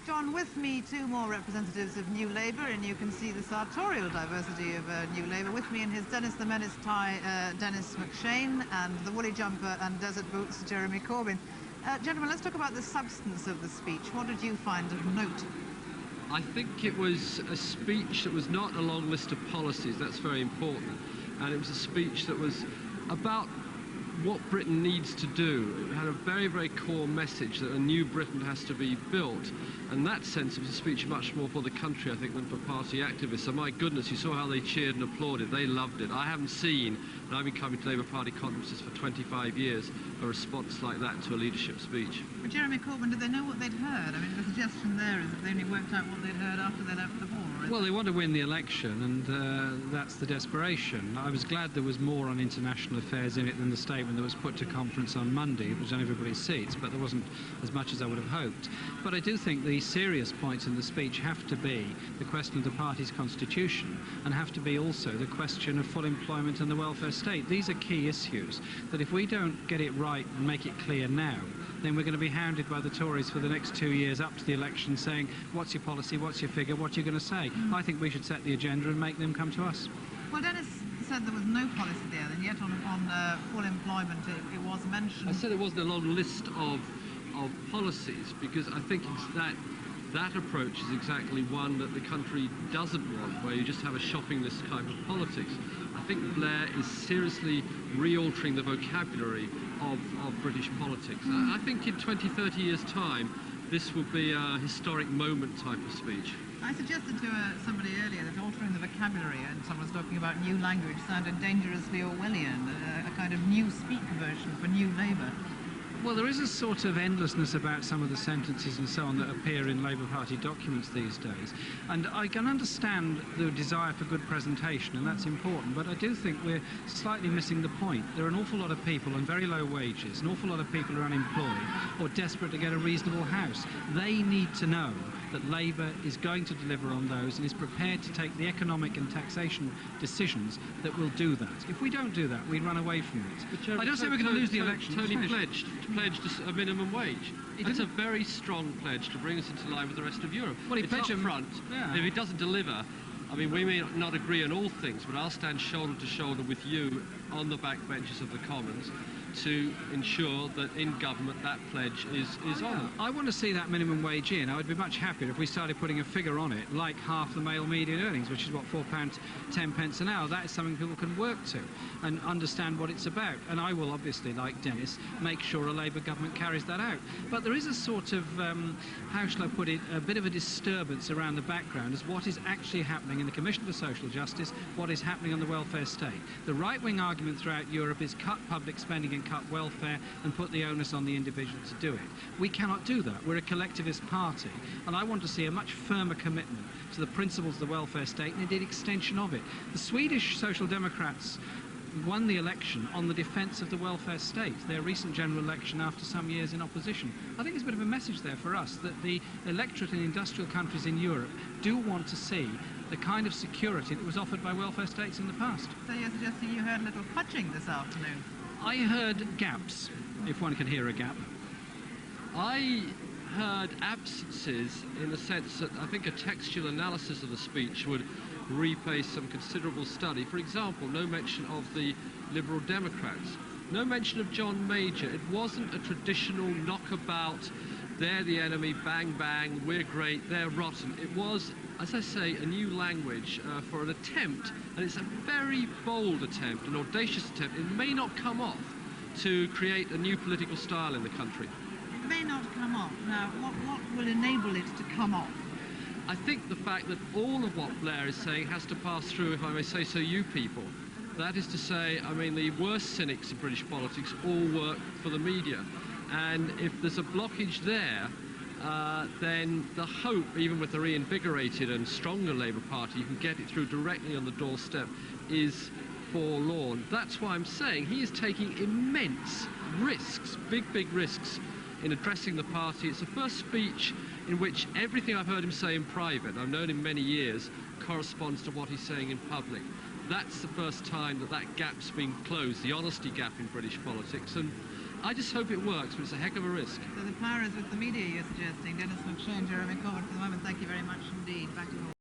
John, with me, two more representatives of New Labour, and you can see the sartorial diversity of New Labour. With me in his Dennis the Menace tie, Denis MacShane, and the woolly jumper and desert boots, Jeremy Corbyn. Gentlemen, let's talk about the substance of the speech. What did you find of note? I think it was a speech that was not a long list of policies. That's very important. And it was a speech that was about what Britain needs to do. It had a very, very core message that a new Britain has to be built. And in that sense, it was a speech much more for the country, I think, than for party activists. So my goodness, you saw how they cheered and applauded. They loved it. I haven't seen, and I've been coming to Labour Party conferences for 25 years, a response like that to a leadership speech. But Jeremy Corbyn, did they know what they'd heard? I mean, the suggestion there is that they only worked out what they'd heard after they left the ball. Well, they want to win the election, and that's the desperation. I was glad there was more on international affairs in it than the statement that was put to conference on Monday. It was on everybody's seats, but there wasn't as much as I would have hoped. But I do think the serious points in the speech have to be the question of the party's constitution, and have to be also the question of full employment and the welfare state. These are key issues that if we don't get it right and make it clear now, then we're going to be hounded by the Tories for the next 2 years up to the election saying, what's your policy, what's your figure, what are you going to say? I think we should set the agenda and make them come to us. Well, Denis said there was no policy there, and yet on full employment it was mentioned. I said it wasn't a long list of policies, because I think it's that approach is exactly one that the country doesn't want, where you just have a shopping list type of politics. I think Blair is seriously re-altering the vocabulary of British politics. I think in 20, 30 years' time, this will be a historic moment type of speech. I suggested to somebody earlier that altering the vocabulary, and someone was talking about new language, sounded dangerously Orwellian, a kind of new speak version for New Labour. Well, there is a sort of endlessness about some of the sentences and so on that appear in Labour Party documents these days. And I can understand the desire for good presentation, and that's important, but I do think we're slightly missing the point. There are an awful lot of people on very low wages, an awful lot of people are unemployed or desperate to get a reasonable house. They need to know that Labour is going to deliver on those and is prepared to take the economic and taxation decisions that will do that. If we don't do that, we run away from it. I don't say we're going to lose the election. Tony pledged a minimum wage. It's a very strong pledge to bring us into line with the rest of Europe. Well, he pledged up front. Yeah. If he doesn't deliver, I mean, we may not agree on all things, but I'll stand shoulder to shoulder with you on the backbenches of the Commons to ensure that in government that pledge is honoured. I want to see that minimum wage in. I would be much happier if we started putting a figure on it, like half the male median earnings, which is what, £4.10 an hour. That is something people can work to and understand what it's about. And I will obviously, like Denis, make sure a Labour government carries that out. But there is a sort of, how shall I put it, a bit of a disturbance around the background as what is actually happening in the Commission for Social Justice, what is happening on the welfare state. The right-wing argument throughout Europe is cut public spending and cut welfare and put the onus on the individual to do it. We cannot do that. We're a collectivist party, and I want to see a much firmer commitment to the principles of the welfare state and indeed extension of it. The Swedish Social Democrats won the election on the defence of the welfare state, their recent general election after some years in opposition. I think it's a bit of a message there for us that the electorate in industrial countries in Europe do want to see the kind of security that was offered by welfare states in the past. So you're suggesting you heard a little fudging this afternoon? I heard gaps, if one can hear a gap. I heard absences in the sense that I think a textual analysis of the speech would repay some considerable study. For example, no mention of the Liberal Democrats, no mention of John Major. It wasn't a traditional knockabout, they're the enemy, bang, bang, we're great, they're rotten. It was, as I say, a new language for an attempt, and it's a very bold attempt, an audacious attempt. It may not come off to create a new political style in the country. It may not come off. Now, what will enable it to come off? I think the fact that all of what Blair is saying has to pass through, if I may say so, you people. That is to say, I mean, the worst cynics in British politics all work for the media. And if there's a blockage there, then the hope, even with a reinvigorated and stronger Labour Party, you can get it through directly on the doorstep, is forlorn. That's why I'm saying he is taking immense risks, big risks, in addressing the party. It's the first speech in which everything I've heard him say in private, and I've known him many years, corresponds to what he's saying in public. That's the first time that gap's been closed, the honesty gap in British politics, and I just hope it works, but it's a heck of a risk. So the power is with the media, you're suggesting. Denis MacShane, Jeremy Corbyn, for the moment, thank you very much indeed. Back to you all.